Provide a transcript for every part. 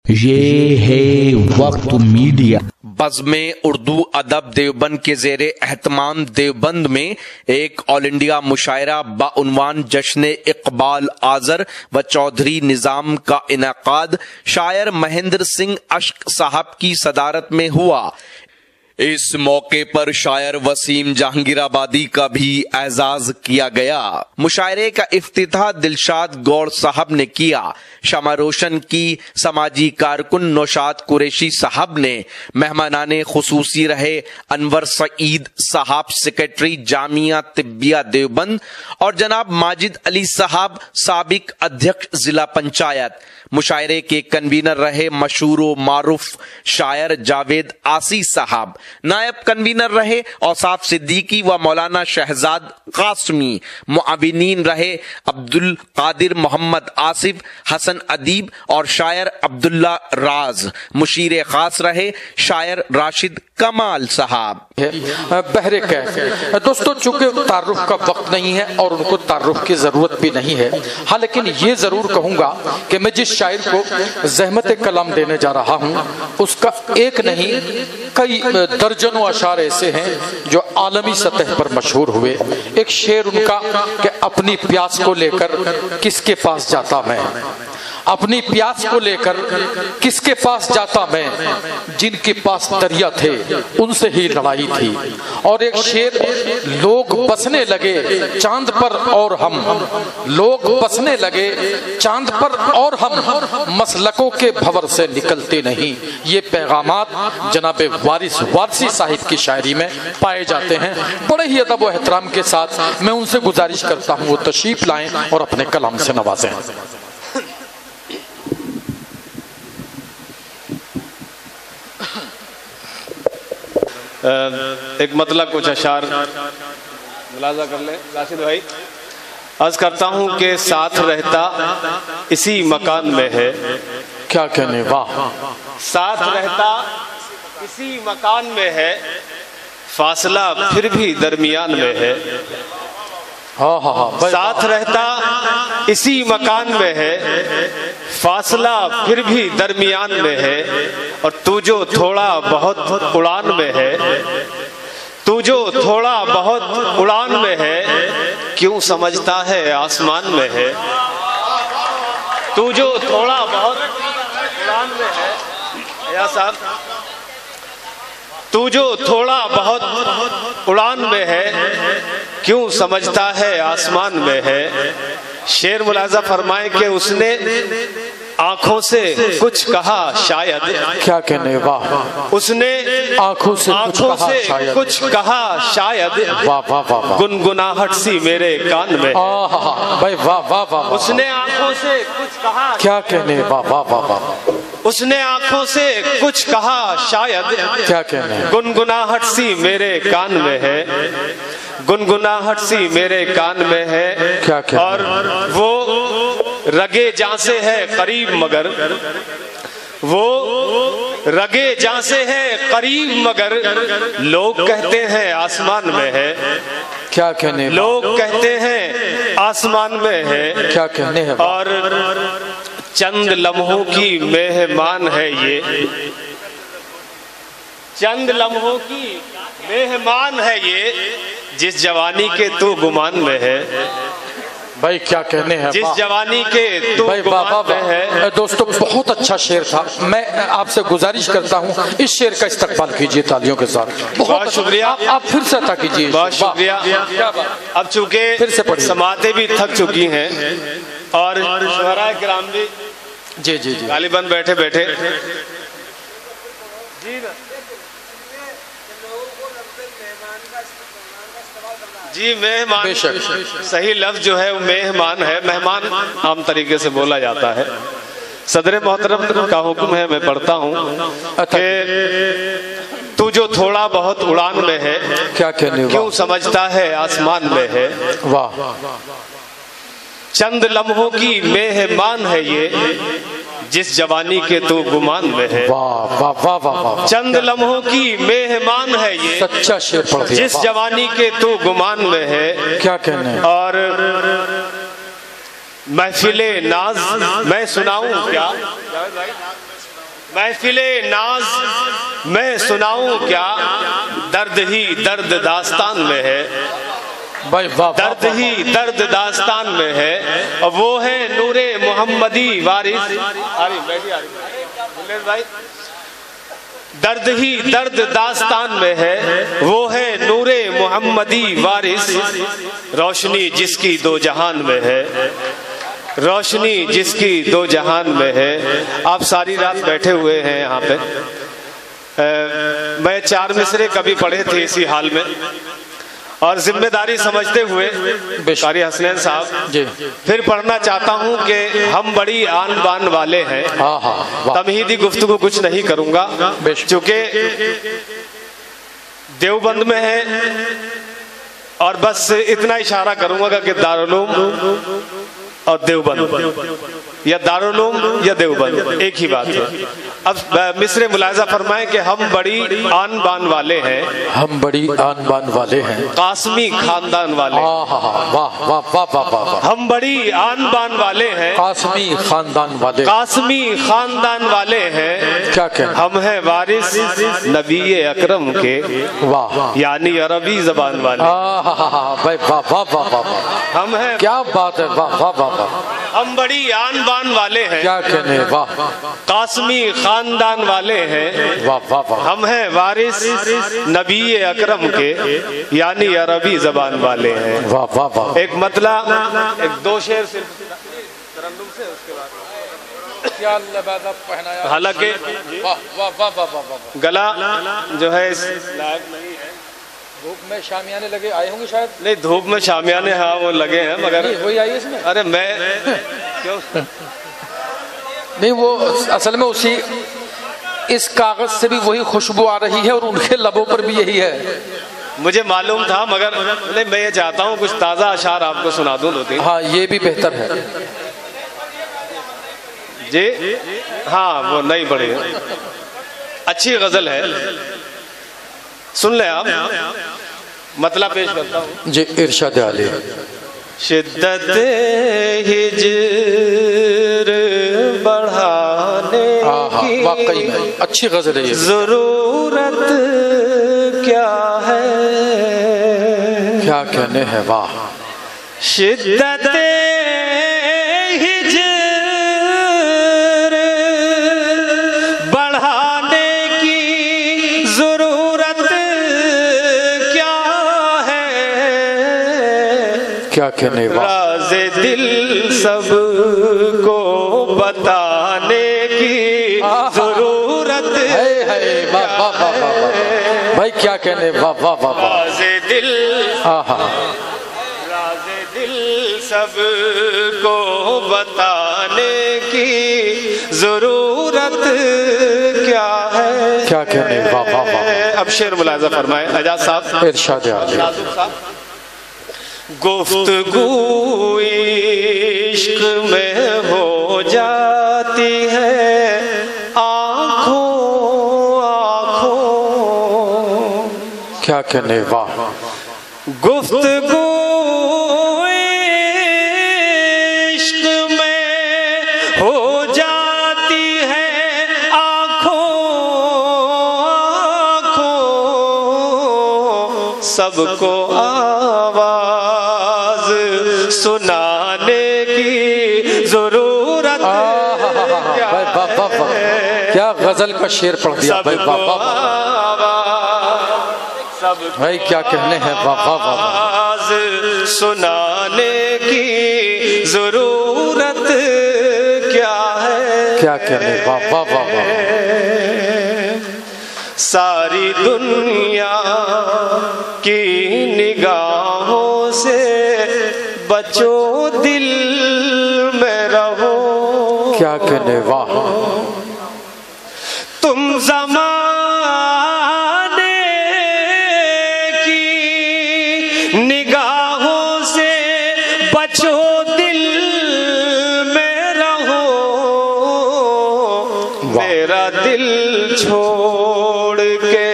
یہ ہے وقت میڈیا۔ بزم اردو ادب دیوبند کے زیر اہتمام دیوبند میں ایک آل انڈیا مشاعرہ بعنوان جشن اقبال آذر و چودھری نظام کا انعقاد شاعر مہندر سنگھ اشک صاحب کی صدارت میں ہوا۔ اس موقع پر شاعر وسیم جہانگیر آبادی کا بھی اعزاز کیا گیا۔ مشاعرے کا افتتاح دلشاد گوڑ صاحب نے کیا۔ شمع روشن کی سماجی کارکن نوشاد قریشی صاحب نے۔ مہمانان خصوصی رہے انور سعید صاحب سیکرٹری جامعہ طبیہ دیوبند اور جناب ماجد علی صاحب سابق ادھیکش ضلع پنچایت۔ مشاعرے کے کنوینر رہے مشہور و معروف شاعر جاوید آسی صاحب۔ نائب کنوینر رہے اوصاف صدیقی و مولانا شہزاد قاسمی۔ معاونین رہے عبدالقادر محمد آصف، حسن ادیب اور شاعر عبداللہ راز۔ مشیر خاص رہے شاعر راشد کمال صاحب۔ بہر کیف دوستو، چونکہ تعارف کا وقت نہیں ہے اور ان کو تعارف کی ضرورت بھی نہیں ہے، ہاں لیکن یہ ضرور کہوں گا کہ میں جس شاعر کو زحمت کلام دینے جا رہا ہوں اس کا ایک نہیں کئی درجنوں اشعار ایسے ہیں جو عالمی سطح پر مشہور ہوئے۔ ایک شعر ان کا کہ اپنی پیاس کو لے کر کس کے پاس جاتا میں، اپنی پیاس کو لے کر کس کے پاس جاتا میں، جن کے پاس دریا تھے ان سے ہی لڑائی تھی۔ اور ایک شعر لوگ بسنے لگے چاند پر اور ہم، لوگ بسنے لگے چاند پر اور ہم، مسلکوں کے بھور سے نکلتے نہیں۔ یہ پیغامات جناب وارثی صاحب کی شاعری میں پائے جاتے ہیں۔ بڑے ہی ادب و احترام کے ساتھ میں ان سے گزارش کرتا ہوں وہ تشریف لائیں اور اپنے کلام سے نوازیں۔ ایک مطلب کچھ اشعار ملاحظہ کر لیں راشد بھائی۔ عرض کرتا ہوں کہ ساتھ رہتا اسی مکان میں ہے، کیا کہنے، واہ۔ ساتھ رہتا اسی مکان میں ہے، فاصلہ پھر بھی درمیان میں ہے۔ ساتھ رہتا اسی مکان میں ہے، فاصلہ پھر بھی درمیان میں ہے، اور تو جو تھوڑا بہت اڑان میں ہے، تو جو تھوڑا بہت اڑان میں ہے، کیوں سمجھتا ہے آسمان میں ہے۔ تو جو تھوڑا بہت اڑان میں ہے، یا صاحب، تو جو تھوڑا بہت اڑان میں ہے، کیوں سمجھتا ہے آسمان میں ہے۔ شعر ملاحظہ فرمائیں کہ اس نے آنکھوں سے کچھ کہا شاید، کیا کہنے، واہ۔ اس نے آنکھوں سے کچھ کہا شاید، گنگناہٹ سی میرے کان میں، بھائی واہ واہ واہ۔ اس نے آنکھوں سے کچھ کہا، کیا کہنے، واہ واہ واہ۔ اس نے آنکھوں سے کچھ کہا شاید، کیا کہنے، گنگناہٹ سی میرے کان میں ہے، گنگناہٹ سی میرے کان میں ہے، کیا کہنے۔ اور وہ رگے جاں سے ہے قریب مگر، وہ رگے جاں سے ہے قریب مگر، لوگ کہتے ہیں آسمان میں ہے، کیا کہنے، لوگ کہتے ہیں آسمان میں ہے، کیا کہنے۔ اور چند لمحوں کی مہمان ہے یہ، چند لمحوں کی مہمان ہے یہ، جس جوانی کے تو گمان میں ہے، بھائی کیا کہنے ہیں، جس جوانی کے تو گمان میں ہے۔ دوستو بہت اچھا شعر تھا، میں آپ سے گزارش کرتا ہوں اس شعر کا استقبال کیجئے تالیوں کے ساتھ۔ بہت شکریہ، آپ پھر سے عطا کیجئے۔ بہت شکریہ۔ اب چونکہ سماعتیں بھی تھک چکی ہیں اور شعراء کرام بھی جی جی جی غالباً بیٹھے بیٹھے جی مہمان، صحیح لفظ جو ہے وہ مہمان ہے۔ مہمان عام طریقے سے بولا جاتا ہے۔ صدر محترم کا حکم ہے، میں پڑھتا ہوں کہ تو جو تھوڑا بہت اڑان میں ہے، کیا کہنے، کیوں سمجھتا ہے آسمان میں ہے۔ واہ۔ چند لمحوں کی مہمان ہے یہ، جس جوانی کے تو گمان میں ہے۔ واہ واہ واہ واہ۔ چند لمحوں کی مہمان ہے یہ، سچا شعر پڑھ دیا، جس جوانی کے تو گمان میں ہے، کیا کہنے۔ اور محفل ناز میں سناؤں کیا، محفل ناز میں سناؤں کیا، درد ہی درد داستان میں ہے، درد ہی درد داستان میں ہے، اور وہ ہے نور محمدی وارث۔ درد ہی درد داستان میں ہے، وہ ہے نور محمدی وارث، روشنی جس کی دو جہان میں ہے، روشنی جس کی دو جہان میں ہے۔ آپ ساری رات بیٹھے ہوئے ہیں یہاں پہ، میں 4 مصرے کبھی پڑھے تھے اسی حال میں، اور ذمہ داری سمجھتے ہوئے قاری حسنین صاحب پھر پڑھنا چاہتا ہوں کہ ہم بڑی آن بان والے ہیں۔ تمہیدی گفتگو کچھ نہیں کروں گا چونکہ دیوبند میں ہے، اور بس اتنا اشارہ کروں گا کہ دارالعلوم اور دیوبند، یا دارالعلوم یا دیوبند ایک ہی بات ہے۔ اب مصر ملاحظہ فرمائیں کہ ہم بڑی آن بان والے ہیں، ہم بڑی آن بان والے ہیں، قاسمی خاندان والے، ہم بڑی آن بان والے ہیں، قاسمی خاندان والے، قاسمی خاندان والے ہیں، کیا کہنا، ہم ہیں وارث نبی اکرم کے، واہ، یعنی عربی زبان والے، بھائی واہ واہ واہ واہ، ہم ہیں، کیا بات ہے، واہ واہ واہ واہ، ہم بڑی آن بان والے ہیں، کیا کہنے، واہ، قاسمی خاندان والے ہیں، واہ واہ واہ، ہم ہیں وارث نبی اکرم کے، یعنی عربی زبان والے ہیں۔ واہ واہ واہ، ایک مطلع، ایک 2 شعر صرف ترنم سے، اس کے بعد کیا لبادہ پہنایا، حالانکہ واہ واہ واہ واہ واہ، گلا جو ہے اس لائق نہیں ہے۔ دھوپ میں شامیانے لگے آئے ہوں گے شاید، نہیں، دھوپ میں شامیانے ہاں وہ لگے ہیں، مگر وہی آئی اس میں، ارے میں کیوں نہیں، وہ اصل میں اسی اس کاغذ سے بھی وہی خوشبو آ رہی ہے، اور ان کے لبوں پر بھی یہی ہے، مجھے معلوم تھا، مگر نہیں، میں یہ چاہتا ہوں کچھ تازہ اشعار آپ کو سنا دوں 2-3۔ ہاں یہ بھی بہتر ہے، جی ہاں وہ نہیں پڑھی ہے، اچھی غزل ہے، سن لیں آپ، مطلب پیش کرتا ہوں۔ جی ارشاد عالی، شدت ہجر بڑھانے کی واقعی میں اچھی غزل ہے یہ، ضرورت کیا ہے، کیا کہنے ہے، واہ، شدت ہجر بڑھانے کی ضرورت کیا ہے، کیا کہنے، واہ، راز دل سب کو بتانے کی ضرورت ہے، واہ واہ واہ واہ، بھائی کیا کہنے، واہ واہ واہ واہ، راز دل، راز دل سب کو بتانے کی ضرورت کیا ہے، کیا کہنے، واہ واہ واہ، اب شعر ملاحظہ فرمائیں اعجاز صاحب، ارشاد عالی، گفتگو عشق میں ہو جاتی ہے آنکھوں آنکھوں، کیا کہنے، واہ، گفتگو عشق میں ہو جاتی ہے آنکھوں آنکھوں، سب کو آواز سنانے کی ضرورت کیا غزل کا شعر پڑھ دیا بھائی، واہ واہ بھائی، کیا کہنے ہیں، واہ واہ واہ، آواز سنانے کی ضرورت کیا ہے، کیا کہنے، واہ واہ واہ واہ، ساری دنیا کی نگاہوں سے بچو دل میں رہو، کیا کہنے، واہ، تم زمانے کی نگاہوں سے بچو دل میں رہو، میرا دل چھوڑ کے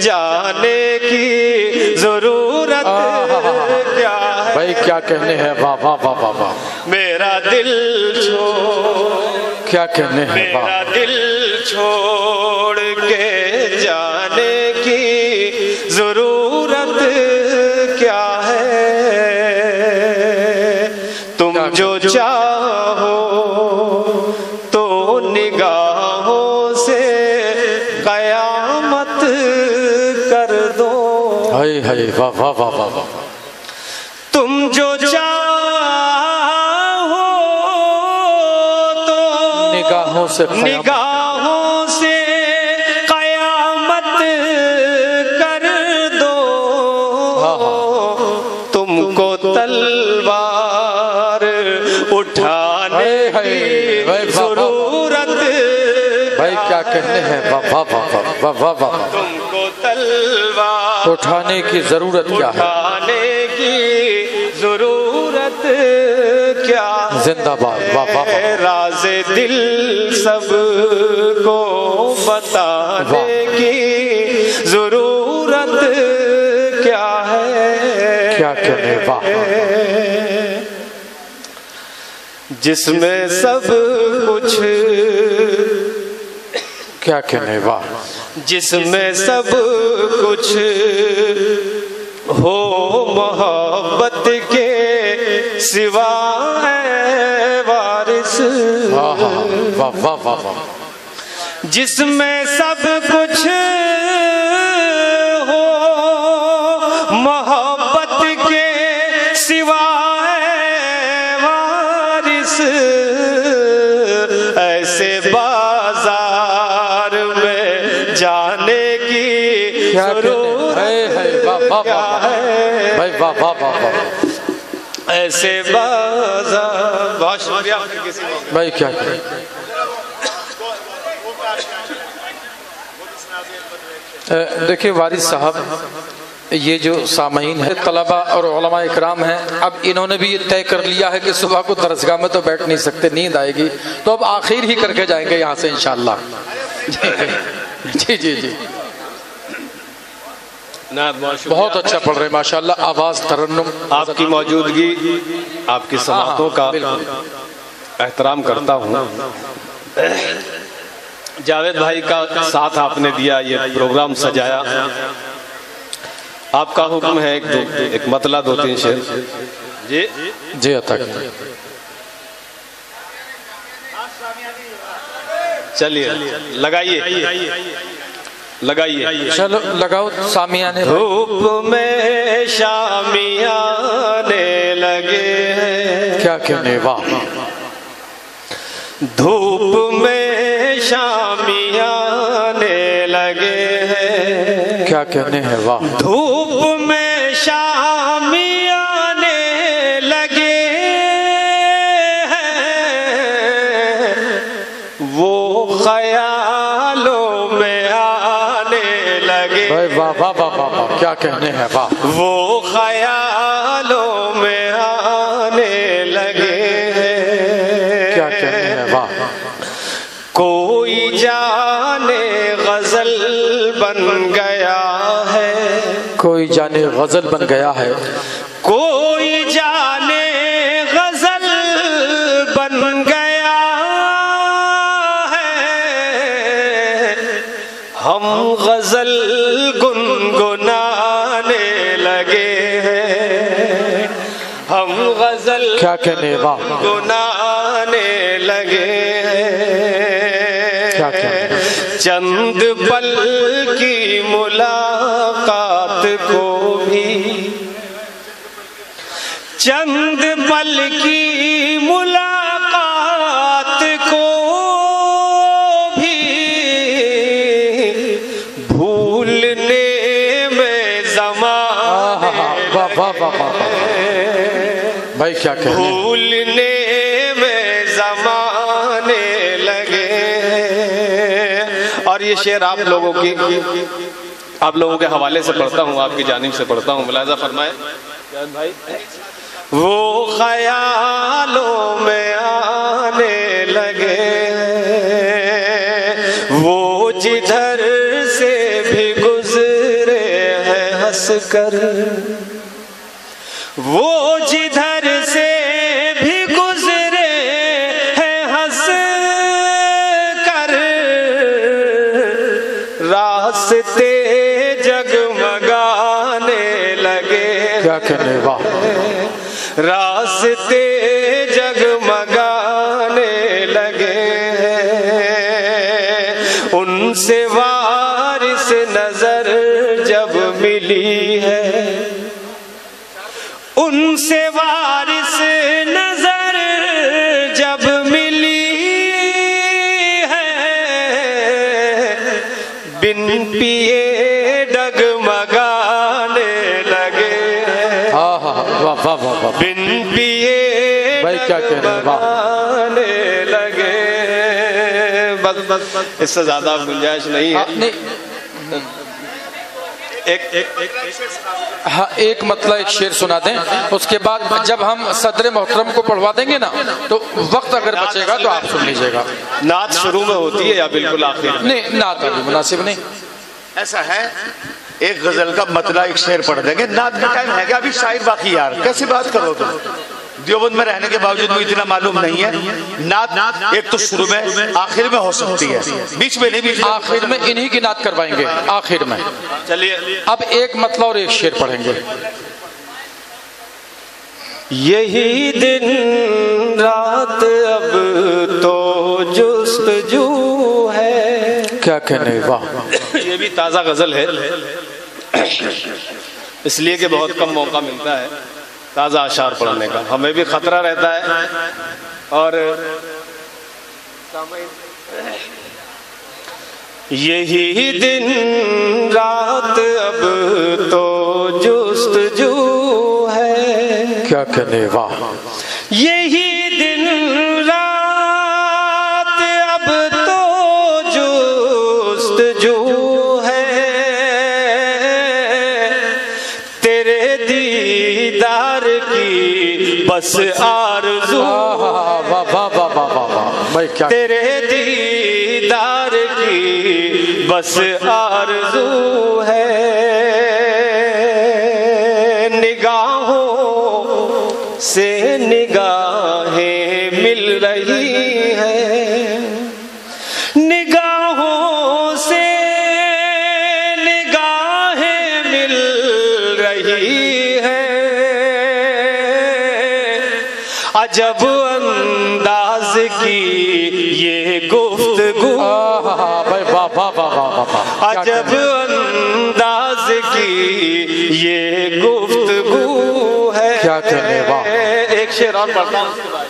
جانے کی ضرورت کیا ہے، بھائی کیا کہنے ہیں، واہ واہ واہ واہ واہ، میرا دل چھوڑ کیا کہنے ہیں، میرا دل چھوڑ کے جانے کی ضرورت کیا ہے، تم جو چاہو تو نگاہوں سے قیامت کر دو، ہائے ہائے واہ واہ واہ واہ واہ، تم جو چاہو تو نگاہوں سے قیامت کر دو، تم کو تلوار اٹھانے کی ضرورت، بھائی کیا کہنے ہیں، واہ واہ واہ واہ واہ واہ، تم کو تلوار اٹھانے کی ضرورت کیا ہے، اٹھانے کی ضرورت کیا ہے، زندہ باد، واہ واہ واہ، راز دل سب کو بتانے کی ضرورت کیا ہے، کیا کہنے، واہ، جس میں سب کچھ، کیا کہنے، واہ، جس میں سب کچھ ہو محبت کے سوا ہے وارث، واہ واہ واہ واہ واہ، جس میں سب کچھ ہو محبت کے سوا ہے وارث، ایسے بازار میں جانے کی ضرورت کیا ہے، بھائی واہ واہ واہ واہ، ایسے بازار، بہت شکریہ بھائی کیا کہنے، دیکھیں وارث صاحب، یہ جو سامعین ہیں طلبہ اور علماء اکرام ہیں، اب انہوں نے بھی یہ طے کر لیا ہے کہ صبح کو درسگاہ میں تو بیٹھ نہیں سکتے، نیند آئے گی، تو اب آخر ہی کر کے جائیں گے یہاں سے انشاءاللہ۔ جی جی جی، بہت اچھا پڑھ رہے ماشاءاللہ، آواز ترنم، آپ کی موجودگی، آپ کی سماعتوں کا احترام کرتا ہوں۔ جاوید بھائی کا ساتھ آپ نے دیا، یہ پروگرام سجایا، آپ کا حکم ہے ایک مطلع 2-3 شعر جی جی عطا کیجیے۔ چلیے لگائیے لگائیے، چلو لگاؤ سامیانے، دھوپ میں شامیانے لگے ہیں، کیا کہنے، واہ، دھوپ میں شامیانے لگے ہیں، کیا کہنے ہیں، واہ، دھوپ میں شامیانے لگے ہیں، وہ خیالوں میں آنے لگے، واہ واہ واہ واہ، کیا کہنے ہیں، واہ، وہ خیالوں میں آنے لگے ہیں، کیا کہنے ہیں، واہ، کوئی جانے غزل بن گیا ہے، کوئی جانے غزل بن گیا ہے، کوئی جانے غزل بن گیا ہے، ہم غزل گنگنانے لگے ہیں، ہم غزل کیا کہنے، واہ، گنگنانے لگے ہیں، کیا کہنے، چند پل کی ملاقات کو بھی، چند پل کی ملاقات کو بھی بھولنے میں زمانے بھائی کیا کہنے، بھولنے میں زمانے لگے ہیں۔ اور یہ شعر آپ لوگوں کے حوالے سے پڑھتا ہوں، آپ کی جانب سے پڑھتا ہوں، ملاحظہ فرمائے بھائی، وہ خیالوں میں آنے لگے، وہ جدھر سے بھی گزرے ہیں ہنس کر، وہ جدھر سے بھی گزرے ہیں ہنس راستے جگمگانے لگے، کیا کہنے، واہ، راستے جگمگانے لگے، ان سے وارث نظر جب ملی ہے، ان سے وارث نظر جب ملی ہے، بن پیے ڈگمگانے لگے، ہاں ہاں، واہ واہ واہ واہ، بن پیے بھائی کیا کہنے، واہ، ڈگمگانے لگے۔ بس بس اس سے زیادہ گنجائش نہیں ہے۔ ہاں ایک مطلب ایک شعر سنا دیں، اس کے بعد جب ہم صدر محترم کو پڑھوا دیں گے نا تو وقت اگر بچے گا تو آپ سن لیجئے گا۔ نعت شروع میں ہوتی ہے یا بالکل آخر؟ نہیں، نعت ابھی مناسب نہیں۔ ایسا ہے ایک غزل کا مطلع ایک شعر پڑھ دیں گے، نعت کا ٹائم ہے گا، ابھی شاعر باقی یار کیسی بات کرو تم؟ دیوبند میں رہنے کے باوجود مجھے اتنا معلوم نہیں ہے۔ نعت ایک تو شروع میں آخر میں ہو سکتی ہے، بیچ میں نہیں، بیچ میں آخر میں انہی کی نعت کروائیں گے آخر میں۔ چلیے اب ایک مطلع اور ایک شعر پڑھیں گے۔ یہی دن رات اب تو جستجو ہے، کیا کہنے، واہ، یہ بھی تازہ غزل ہے، اس لیے کہ بہت کم موقع ملتا ہے تازہ اشعار پڑھنے کا، ہمیں بھی خطرہ رہتا ہے اور یہی دن رات اب تو جستجو ہے، کیا کہنے، واہ، یہی دن رات اب تو جستجو ہے، تیرے دیدار کی بس آرزو، واہ واہ واہ واہ واہ، بھائی کیا، تیرے دیدار کی بس آرزو ہے، نگاہوں سے نگاہیں مل رہی ہیں، نگاہوں سے نگاہیں مل رہی ہیں، عجب انداز کی یہ گفتگو، بھائی واہ واہ واہ واہ، عجب انداز کی یہ گفتگو ہے، کیا کہنے، واہ، ایک شعر اور پڑھتا ہوں اس کے بعد۔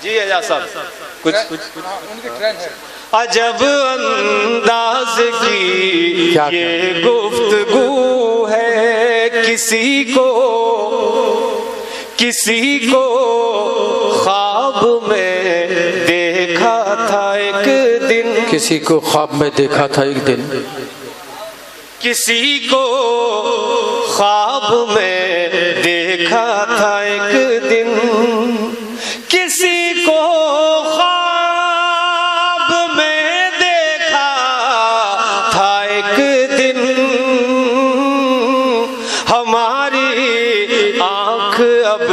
جی اعجاز صاحب کچھ عجب انداز کی یہ گفتگو ہے، کسی کو خواب میں دیکھا تھا ایک دن، کسی کو خواب میں دیکھا تھا ایک دن، کسی کو خواب میں دیکھا تھا ایک دن، کسی کو خواب میں دیکھا تھا ایک دن، ہماری آنکھ اب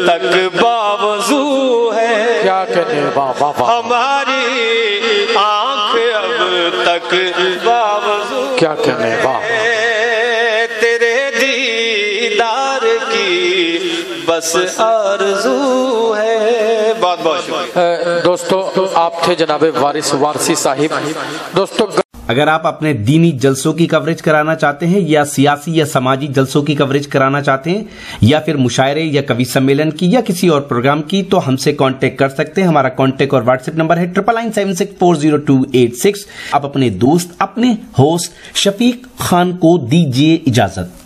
تک باوضو ہے، کیا کہنے، واہ واہ واہ، ہماری آنکھ اب تک باوضو، کیا کہنے، واہ، تیرے دیدار کی بس آرزو ہے۔ بہت بہت شکریہ دوستو، آپ تھے جناب وارث وارثی صاحب۔ دوستو، اگر آپ اپنے دینی جلسوں کی کوریج کرانا چاہتے ہیں یا سیاسی یا سماجی جلسوں کی کوریج کرانا چاہتے ہیں یا پھر مشاعرے یا کوی سمیلن کی یا کسی اور پروگرام کی تو ہم سے کانٹیکٹ کر سکتے ہیں۔ ہمارا کانٹیکٹ اور واٹس ایپ نمبر ہے 9997640286۔ آپ اپنے دوست، اپنے ہوسٹ شفیق خان کو دیجیے اجازت۔